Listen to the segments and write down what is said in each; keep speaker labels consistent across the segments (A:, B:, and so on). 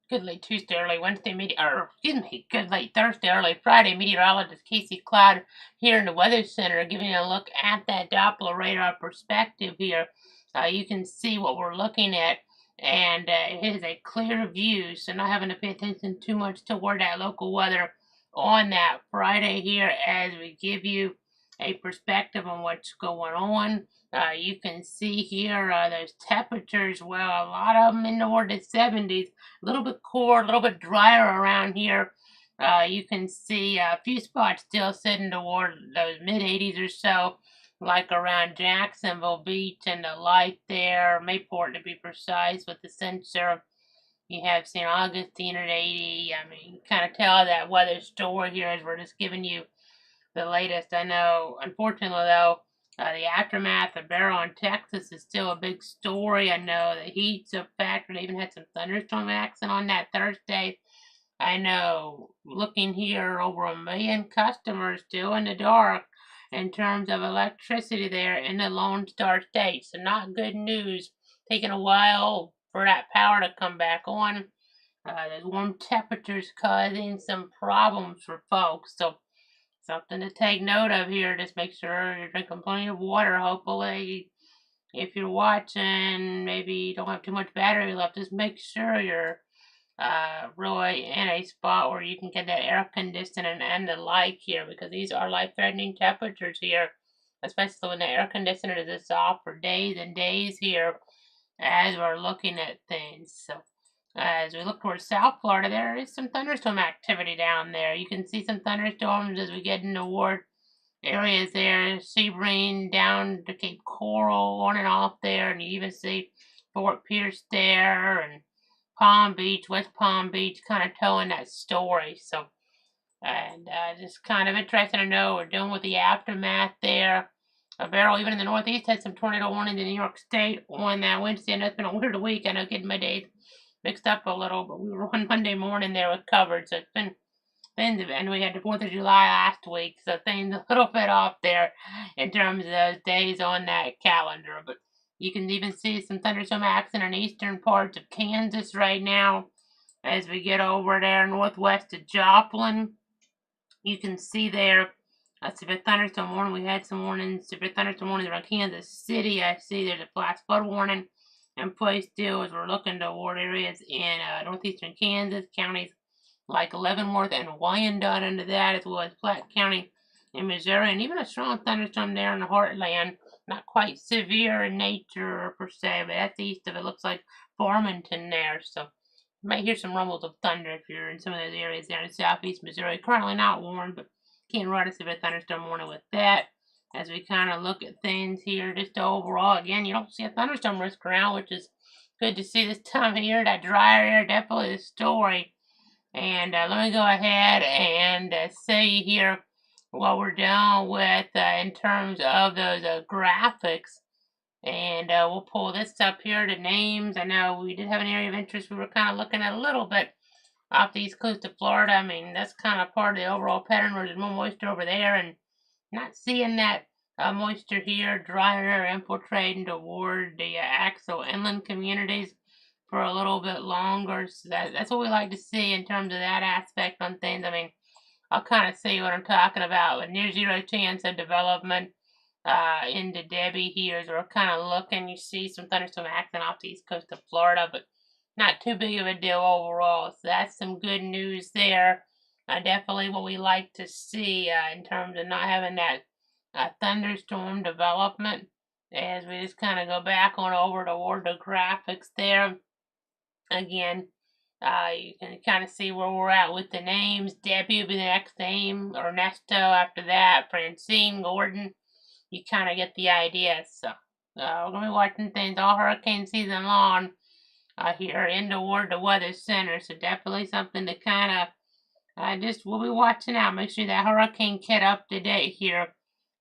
A: Good late Tuesday, early Wednesday, good late Thursday, early Friday. Meteorologist Casey Cloud here in the Weather Center, giving you a look at that Doppler radar perspective here. You can see what we're looking at, and it is a clear view, so not having to pay attention too much toward that local weather on that Friday here as we give you a perspective on what's going on. You can see here those temperatures, well, a lot of them in toward the 70s, a little bit cooler, a little bit drier around here. You can see a few spots still sitting toward those mid 80s or so, like around Jacksonville Beach and the like there, Mayport to be precise with the sensor. You have St. Augustine at 80. I mean, you kind of tell that weather story here as we're just giving you the latest. I know, unfortunately, though, the aftermath of Beryl in Texas is still a big story. I know the heat's a factor. They even had some thunderstorm action on that Thursday. I know, looking here, over 1 million customers still in the dark in terms of electricity there in the Lone Star State. So not good news. Taking a while for that power to come back on. Those warm temperatures causing some problems for folks. So something to take note of here. Just make sure you're drinking plenty of water. Hopefully, if you're watching, maybe you don't have too much battery left. Just make sure you're really in a spot where you can get that air conditioning and the like here, because these are life-threatening temperatures here, especially when the air conditioner is this off for days and days here as we're looking at things. So as we look towards South Florida, there is some thunderstorm activity down there. You can see some thunderstorms as we get into ward areas there. Sebring down to Cape Coral, on and off there, and you even see Fort Pierce there, and Palm Beach, West Palm Beach, kind of telling that story. So, and just kind of interesting to know what we're doing with the aftermath there. Beryl, even in the Northeast, had some tornado warnings in New York State on that Wednesday, and it's been a weird week. I know, getting my days mixed up a little, but we were on Monday morning there with coverage, so it's been things, and we had the 4th of July last week, so things a little bit off there in terms of those days on that calendar. But you can even see some thunderstorm action in eastern parts of Kansas right now as we get over there northwest of Joplin. You can see there a severe thunderstorm warning. We had some warnings, severe thunderstorm warnings around Kansas City. I see there's a flash flood warning in place still as we're looking toward areas in northeastern Kansas, counties like Leavenworth and Wyandotte under that, as well as Platte County in Missouri, and even a strong thunderstorm there in the heartland. Not quite severe in nature per se, but that's east of it. Looks like Farmington there, so you might hear some rumbles of thunder if you're in some of those areas there in southeast Missouri. Currently not warned, but can't write a severe thunderstorm warning with that. As we kind of look at things here, just overall, again, you don't see a thunderstorm risk around, which is good to see this time of year. That drier air, definitely the story. And let me go ahead and say here what we're doing with in terms of those graphics. And we'll pull this up here, the names. I know we did have an area of interest we were kind of looking at a little bit off the east coast of Florida. I mean, that's kind of part of the overall pattern where there's more moisture over there, and not seeing that moisture here, drier air infiltrating toward the Axel inland communities for a little bit longer. So that's what we like to see in terms of that aspect on things. I mean, I'll kind of see what I'm talking about with near zero chance of development into Debbie here as we're kind of looking. You see some thunderstorm action off the east coast of Florida, but not too big of a deal overall. So that's some good news there. Definitely what we like to see in terms of not having that thunderstorm development. As we just kind of go back on over toward the graphics there. Again, you can kind of see where we're at with the names. Debbie will be the next name. Ernesto after that. Francine, Gordon. You kind of get the idea. So we're going to be watching things all hurricane season long here in toward the Weather Center. So definitely something to kind of just we'll be watching out. Make sure that hurricane kit up to date here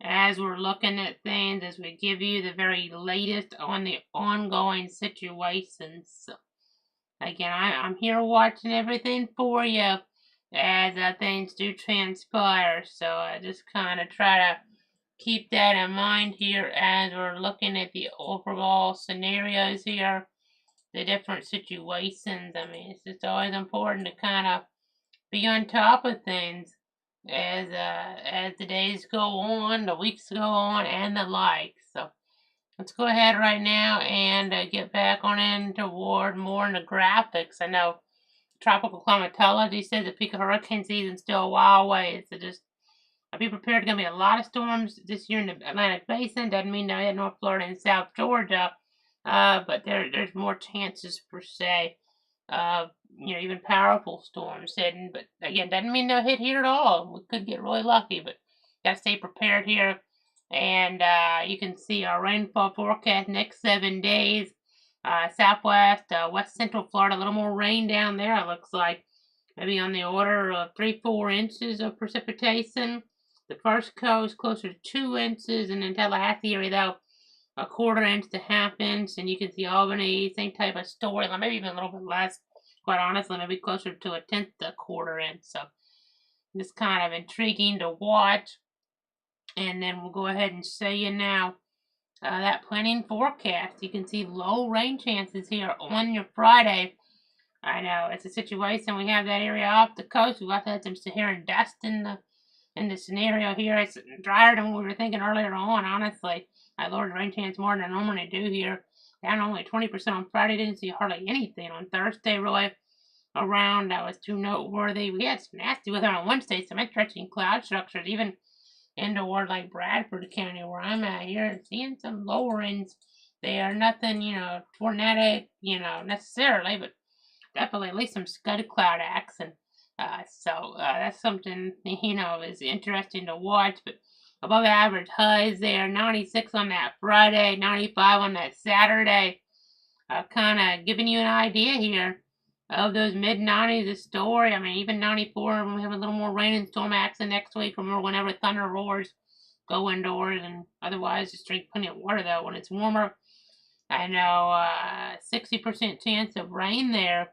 A: as we're looking at things, as we give you the very latest on the ongoing situations. So again, I'm here watching everything for you as things do transpire. So I just kind of try to keep that in mind here as we're looking at the overall scenarios here the different situations. I mean, it's just always important to kind of be on top of things as the days go on, the weeks go on, and the like. So let's go ahead right now and get back on in toward more in the graphics. I know tropical climatology says the peak of hurricane season is still a while away, so just be prepared. There's going to be a lot of storms this year in the Atlantic Basin. Doesn't mean they're in North Florida and South Georgia, but there's more chances per se of even powerful storms hitting. But again, doesn't mean they'll hit here at all. We could get really lucky, but gotta stay prepared here. And you can see our rainfall forecast next 7 days. Southwest, west central Florida, a little more rain down there. It looks like maybe on the order of 3-4 inches of precipitation. The first coast closer to 2 inches, and in Tallahassee area though, a 1/4 inch to 1/2 inch. And you can see Albany, same type of story, maybe even a little bit less. Quite honestly, maybe closer to 1/10 to 1/4 inch. So just kind of intriguing to watch. And then we'll go ahead and show you now that planning forecast. You can see low rain chances here on your Friday. I know it's a situation. We have that area off the coast. We've also had some Saharan dust in the scenario here. It's drier than we were thinking earlier on, honestly. I lowered the rain chance more than I normally do here. Down only 20% on Friday. Didn't see hardly anything on Thursday, really. Around that was too noteworthy. We had some nasty weather on Wednesday, some interesting cloud structures, even in toward like Bradford County where I'm at here, and seeing some lowerings there. Nothing, tornadic, necessarily, but definitely at least some scud cloud acts. And so that's something, is interesting to watch. But above average highs there, 96 on that Friday, 95 on that Saturday. Kind of giving you an idea here of those mid-90s, the story. I mean, even 94, when we have a little more rain and storm action next week, or whenever thunder roars, go indoors, and otherwise just drink plenty of water, though, when it's warmer. I know 60% chance of rain there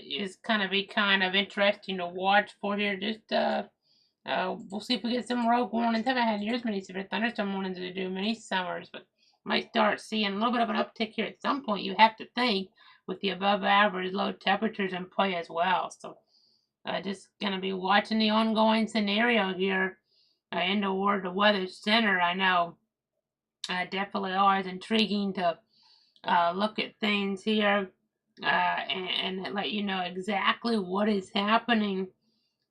A: is kind of interesting to watch for here. Just we'll see if we get some rogue warnings. Haven't had near as many severe thunderstorm warnings as we do many summers, but might start seeing a little bit of an uptick here at some point. You have to think with the above average low temperatures in play as well. So just gonna be watching the ongoing scenario here in toward the Weather Center. I know definitely always intriguing to look at things here and let you know exactly what is happening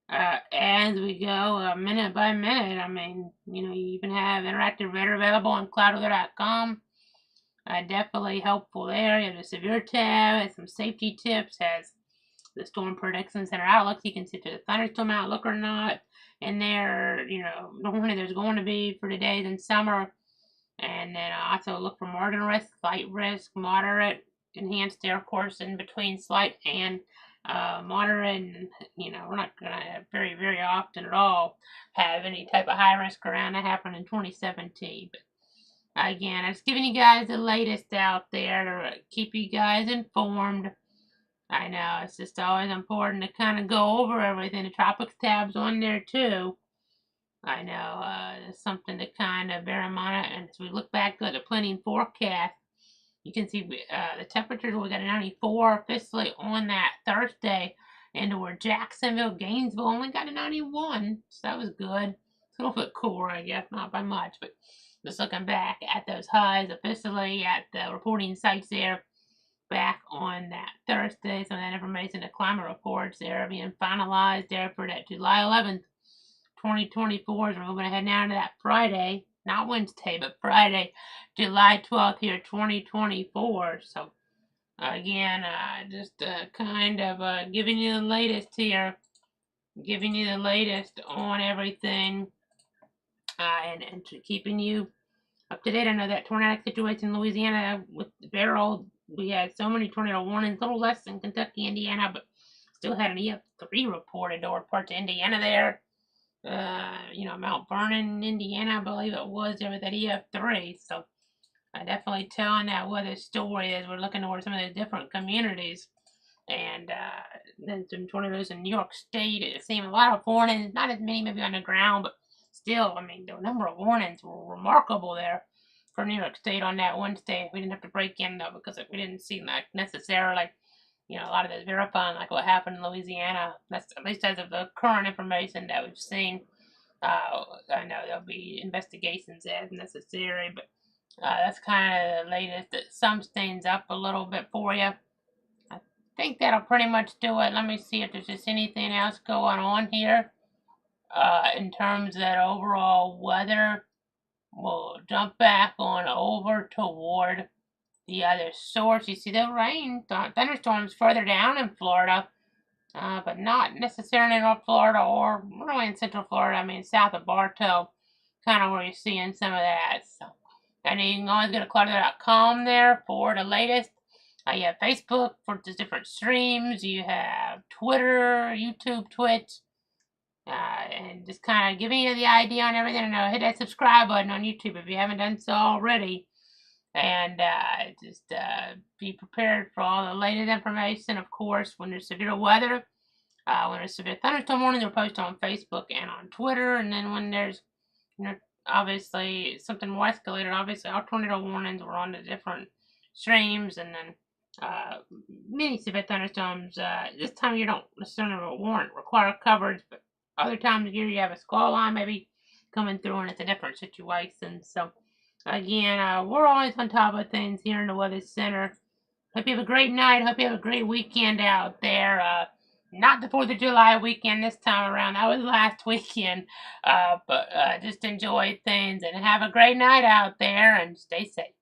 A: as we go minute by minute. I mean, you even have interactive radar available on cloudweather.com. Definitely helpful there. You have the severe tab, has some safety tips, has the storm prediction center outlooks. You can see if there's a thunderstorm outlook or not. And there, normally there's going to be for today's in summer. And then also look for margin risk, slight risk, moderate, enhanced there, of course, in between slight and moderate. And, we're not going to very, very often at all have any type of high risk around. That happened in 2017. But again, I'm just giving you guys the latest out there to keep you guys informed. I know it's just always important to kind of go over everything. The tropics tab's on there too. I know it's something to kind of bear in mind. And as we look back at the planning forecast, you can see the temperatures. We got a 94 officially on that Thursday, and where Jacksonville, Gainesville only got a 91, so that was good. It's a little bit cooler, I guess, not by much, but just looking back at those highs officially at the reporting sites there back on that Thursday. Some of that information, the climate reports there being finalized there for that July 11th, 2024. As we're moving ahead now to that Friday, not Wednesday, but Friday, July 12th here, 2024. So again, just kind of giving you the latest here, giving you the latest on everything, and keeping you up to date. I know that tornadic situation in Louisiana with the Beryl, we had so many tornado warnings, a little less than Kentucky, Indiana, but still had an EF3 reported over parts of Indiana there. Mount Vernon, Indiana, I believe it was, there with that EF3. So definitely telling that weather story as we're looking over some of the different communities. And then some tornadoes in New York State. It seemed a lot of warnings, not as many maybe on the ground, but still, I mean, the number of warnings were remarkable there. for New York State on that Wednesday. We didn't have to break in though because we didn't see like necessarily, a lot of this verifying like what happened in Louisiana. That's at least as of the current information that we've seen. I know there'll be investigations as necessary, but that's kind of the latest. That sums things up a little bit for you. I think that'll pretty much do it. Let me see if there's just anything else going on here. In terms of that overall weather, we'll jump back on over toward the other source. You see the rain, thunderstorms further down in Florida, but not necessarily in North Florida or really in Central Florida. I mean, south of Bartow, kind of where you're seeing some of that. So, and you can always go to clarkdale.com there for the latest. You have Facebook for the different streams. You have Twitter, YouTube, Twitch. And just kind of giving you the idea on everything. Hit that subscribe button on YouTube if you haven't done so already. And just be prepared for all the latest information, of course, when there's severe weather. When there's severe thunderstorm warnings, they're posted on Facebook and on Twitter. And then when there's, obviously something more escalated, obviously our tornado warnings were on the different streams. And then many severe thunderstorms, this time of year don't necessarily require coverage, but other times of year you have a squall line maybe coming through and it's a different situation. So again, we're always on top of things here in the Weather Center. Hope you have a great night. Hope you have a great weekend out there. Not the 4th of July weekend this time around. That was last weekend. But just enjoy things and have a great night out there and stay safe.